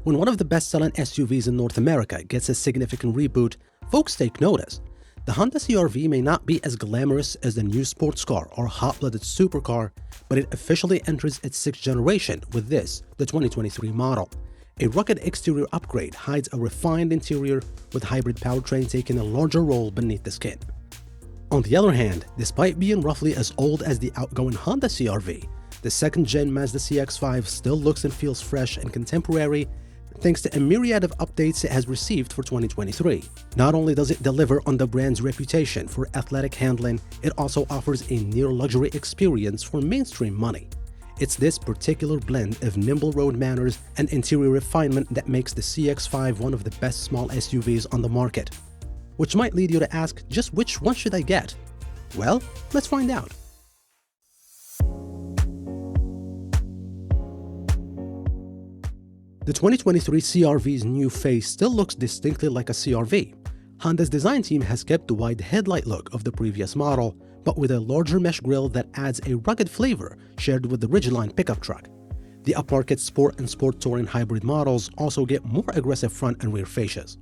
When one of the best-selling SUVs in North America gets a significant reboot, folks take notice. The Honda CR-V may not be as glamorous as the new sports car or hot-blooded supercar, but it officially enters its 6th generation with this, the 2023 model. A rugged exterior upgrade hides a refined interior, with hybrid powertrain taking a larger role beneath the skin. On the other hand, despite being roughly as old as the outgoing Honda CR-V, the 2nd-gen Mazda CX-5 still looks and feels fresh and contemporary, thanks to a myriad of updates it has received for 2023. Not only does it deliver on the brand's reputation for athletic handling, it also offers a near-luxury experience for mainstream money. It's this particular blend of nimble road manners and interior refinement that makes the CX-5 one of the best small SUVs on the market. Which might lead you to ask, just which one should I get? Well, let's find out. The 2023 CR-V's new face still looks distinctly like a CR-V. Honda's design team has kept the wide headlight look of the previous model, but with a larger mesh grille that adds a rugged flavor shared with the Ridgeline pickup truck. The upmarket Sport and Sport Touring hybrid models also get more aggressive front and rear fascias.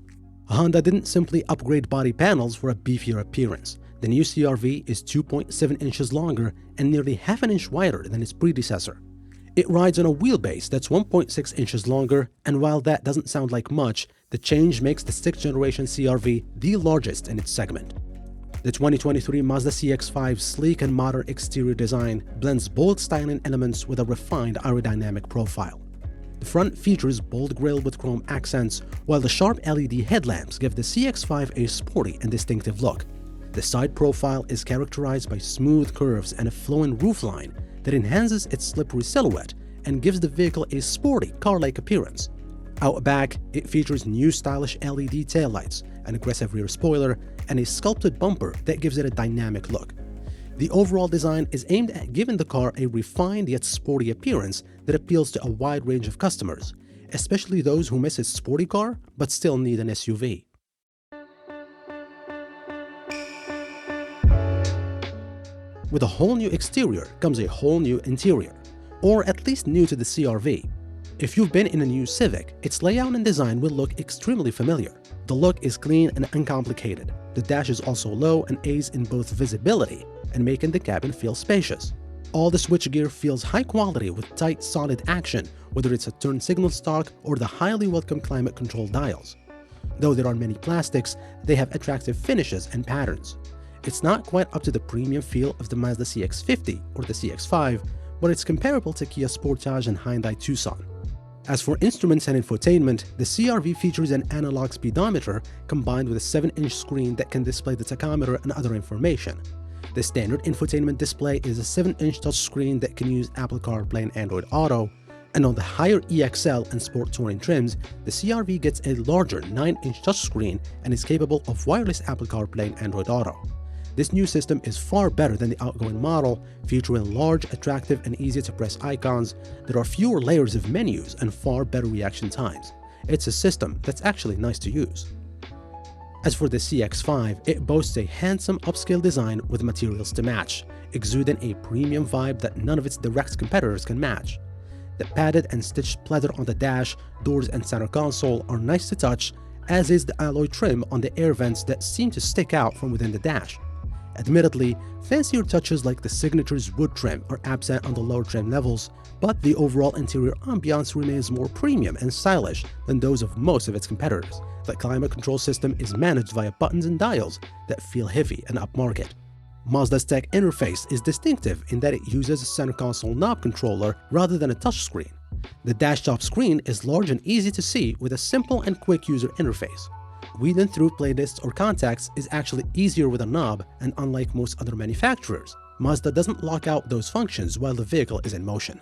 Honda didn't simply upgrade body panels for a beefier appearance. The new CR-V is 2.7 inches longer and nearly half an inch wider than its predecessor. It rides on a wheelbase that's 1.6 inches longer, and while that doesn't sound like much, the change makes the 6th generation CR-V the largest in its segment. The 2023 Mazda CX-5's sleek and modern exterior design blends bold styling elements with a refined aerodynamic profile. The front features bold grille with chrome accents, while the sharp LED headlamps give the CX-5 a sporty and distinctive look. The side profile is characterized by smooth curves and a flowing roofline that enhances its slippery silhouette and gives the vehicle a sporty, car-like appearance. Out back, it features new stylish LED taillights, an aggressive rear spoiler, and a sculpted bumper that gives it a dynamic look. The overall design is aimed at giving the car a refined yet sporty appearance that appeals to a wide range of customers, especially those who miss a sporty car but still need an SUV. With a whole new exterior comes a whole new interior, or at least new to the CR-V. If you've been in a new Civic, its layout and design will look extremely familiar. The look is clean and uncomplicated. The dash is also low and aids in both visibility and making the cabin feel spacious. All the switchgear feels high quality with tight, solid action, whether it's a turn signal stock or the highly welcome climate control dials. Though there are many plastics, they have attractive finishes and patterns. It's not quite up to the premium feel of the Mazda CX-50 or the CX-5, but it's comparable to Kia Sportage and Hyundai Tucson. As for instruments and infotainment, the CR-V features an analog speedometer combined with a 7-inch screen that can display the tachometer and other information. The standard infotainment display is a 7-inch touchscreen that can use Apple CarPlay and Android Auto, and on the higher EXL and Sport Touring trims, the CR-V gets a larger 9-inch touchscreen and is capable of wireless Apple CarPlay and Android Auto. This new system is far better than the outgoing model, featuring large, attractive, and easy-to-press icons. There are fewer layers of menus and far better reaction times. It's a system that's actually nice to use. As for the CX-5, it boasts a handsome upscale design with materials to match, exuding a premium vibe that none of its direct competitors can match. The padded and stitched pleather on the dash, doors, and center console are nice to touch, as is the alloy trim on the air vents that seem to stick out from within the dash. Admittedly, fancier touches like the signature's wood trim are absent on the lower trim levels, but the overall interior ambiance remains more premium and stylish than those of most of its competitors. The climate control system is managed via buttons and dials that feel heavy and upmarket. Mazda's tech interface is distinctive in that it uses a center console knob controller rather than a touchscreen. The dash-top screen is large and easy to see with a simple and quick user interface. Weeding through playlists or contacts is actually easier with a knob, and unlike most other manufacturers, Mazda doesn't lock out those functions while the vehicle is in motion.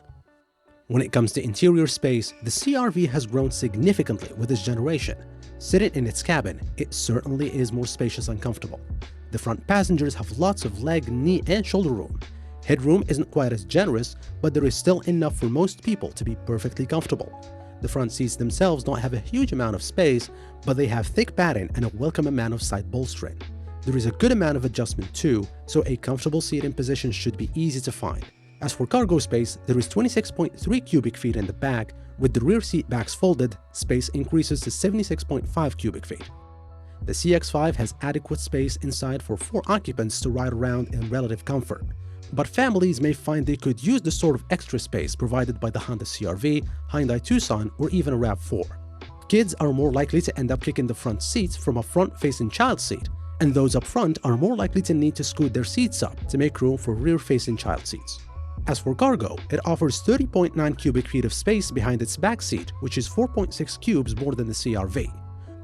When it comes to interior space, the CR-V has grown significantly with this generation. Sitting in its cabin, it certainly is more spacious and comfortable. The front passengers have lots of leg, knee, and shoulder room. Headroom isn't quite as generous, but there is still enough for most people to be perfectly comfortable. The front seats themselves don't have a huge amount of space, but they have thick padding and a welcome amount of side bolstering. There is a good amount of adjustment too, so a comfortable seating position should be easy to find. As for cargo space, there is 26.3 cubic feet in the back, With the rear seat backs folded, space increases to 76.5 cubic feet. The CX-5 has adequate space inside for 4 occupants to ride around in relative comfort. But families may find they could use the sort of extra space provided by the Honda CR-V, Hyundai Tucson, or even a RAV4. Kids are more likely to end up kicking the front seats from a front-facing child seat, and those up front are more likely to need to scoot their seats up to make room for rear-facing child seats. As for cargo, it offers 30.9 cubic feet of space behind its back seat, which is 4.6 cubes more than the CR-V.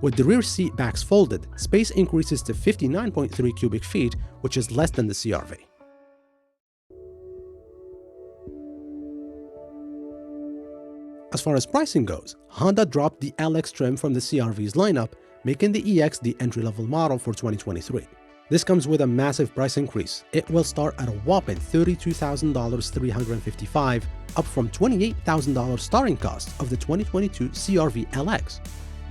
With the rear seat backs folded, space increases to 59.3 cubic feet, which is less than the CR-V. As far as pricing goes, Honda dropped the LX trim from the CR-V's lineup, making the EX the entry-level model for 2023. This comes with a massive price increase. It will start at a whopping $32,355, up from $28,000 starting cost of the 2022 CR-V LX.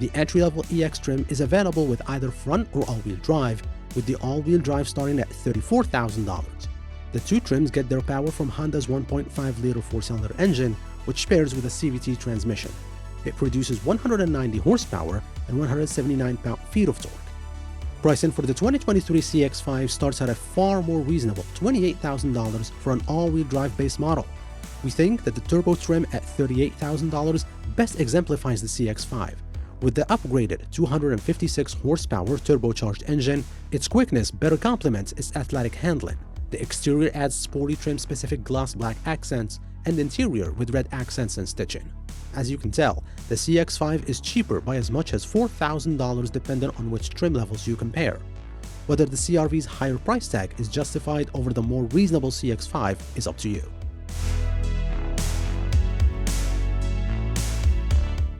The entry-level EX trim is available with either front or all-wheel drive, with the all-wheel drive starting at $34,000. The two trims get their power from Honda's 1.5-liter four-cylinder engine, which pairs with a CVT transmission. It produces 190 horsepower and 179 pound-feet of torque. Pricing for the 2023 CX-5 starts at a far more reasonable $28,000 for an all-wheel drive base model. We think that the turbo trim at $38,000 best exemplifies the CX-5. With the upgraded 256 horsepower turbocharged engine, its quickness better complements its athletic handling. The exterior adds sporty trim-specific gloss black accents and interior with red accents and stitching. As you can tell, the CX-5 is cheaper by as much as $4,000 depending on which trim levels you compare. Whether the CR-V's higher price tag is justified over the more reasonable CX-5 is up to you.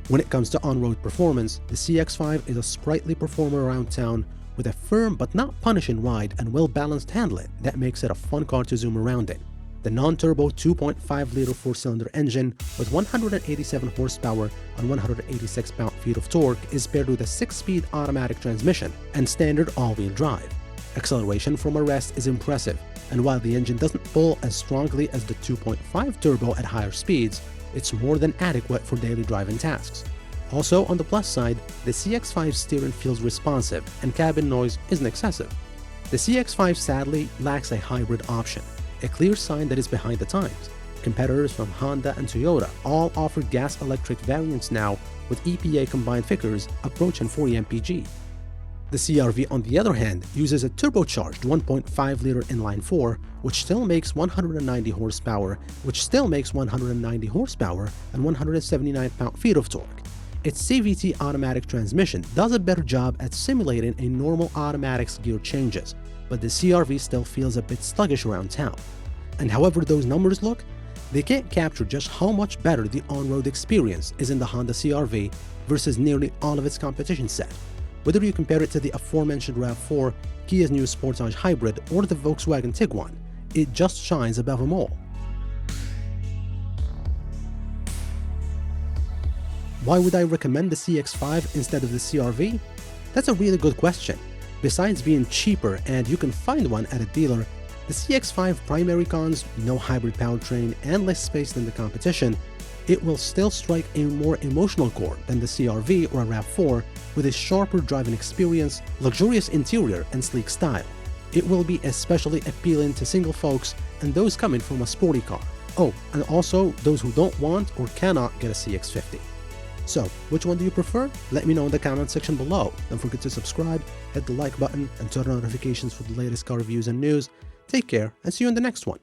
When it comes to on-road performance, the CX-5 is a sprightly performer around town with a firm but not punishing ride and well-balanced handling that makes it a fun car to zoom around in. The non-turbo 2.5-liter four-cylinder engine with 187 horsepower and 186 pound-feet of torque is paired with a 6-speed automatic transmission and standard all-wheel drive. Acceleration from a rest is impressive, and while the engine doesn't pull as strongly as the 2.5 turbo at higher speeds, it's more than adequate for daily driving tasks. Also, on the plus side, the CX-5 steering feels responsive and cabin noise isn't excessive. The CX-5 sadly lacks a hybrid option, a clear sign that it's behind the times. Competitors from Honda and Toyota all offer gas-electric variants now with EPA combined figures approaching 40 mpg. The CR-V, on the other hand, uses a turbocharged 1.5-liter inline-4, which still makes 190 horsepower and 179 pound-feet of torque. Its CVT automatic transmission does a better job at simulating a normal automatic's gear changes, but the CR-V still feels a bit sluggish around town. And however those numbers look, they can't capture just how much better the on-road experience is in the Honda CR-V versus nearly all of its competition set. Whether you compare it to the aforementioned RAV4, Kia's new Sportage Hybrid, or the Volkswagen Tiguan, it just shines above them all. Why would I recommend the CX-5 instead of the CR-V? That's a really good question. Besides being cheaper and you can find one at a dealer, the CX-5 primary cons, no hybrid powertrain and less space than the competition, it will still strike a more emotional chord than the CR-V or a RAV4 with a sharper driving experience, luxurious interior and sleek style. It will be especially appealing to single folks and those coming from a sporty car. Oh, and also those who don't want or cannot get a CX-50. So, which one do you prefer? Let me know in the comment section below. Don't forget to subscribe, hit the like button, and turn on notifications for the latest car reviews and news. Take care, and see you in the next one.